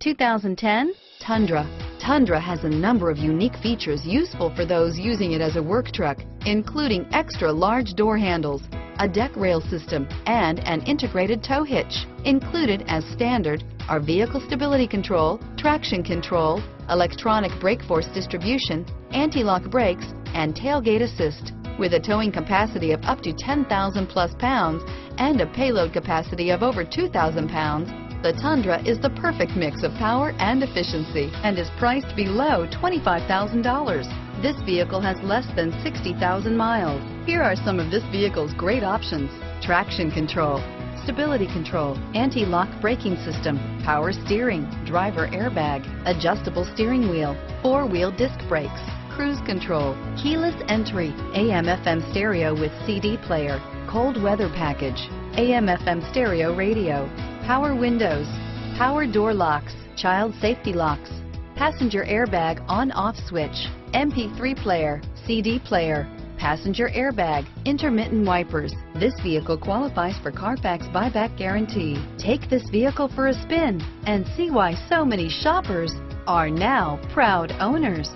2010 Tundra. Tundra has a number of unique features useful for those using it as a work truck, including extra large door handles, a deck rail system, and an integrated tow hitch. Included as standard are vehicle stability control, traction control, electronic brake force distribution, anti-lock brakes, and tailgate assist. With a towing capacity of up to 10,000 plus pounds and a payload capacity of over 2,000 pounds, the Tundra is the perfect mix of power and efficiency and is priced below $25,000. This vehicle has less than 60,000 miles. Here are some of this vehicle's great options: traction control, stability control, anti-lock braking system, power steering, driver airbag, adjustable steering wheel, four-wheel disc brakes, cruise control, keyless entry, AM/FM stereo with CD player, cold weather package, AM/FM stereo radio, power windows, power door locks, child safety locks, passenger airbag on/off switch, MP3 player, CD player, passenger airbag, intermittent wipers. This vehicle qualifies for Carfax buyback guarantee. Take this vehicle for a spin and see why so many shoppers are now proud owners.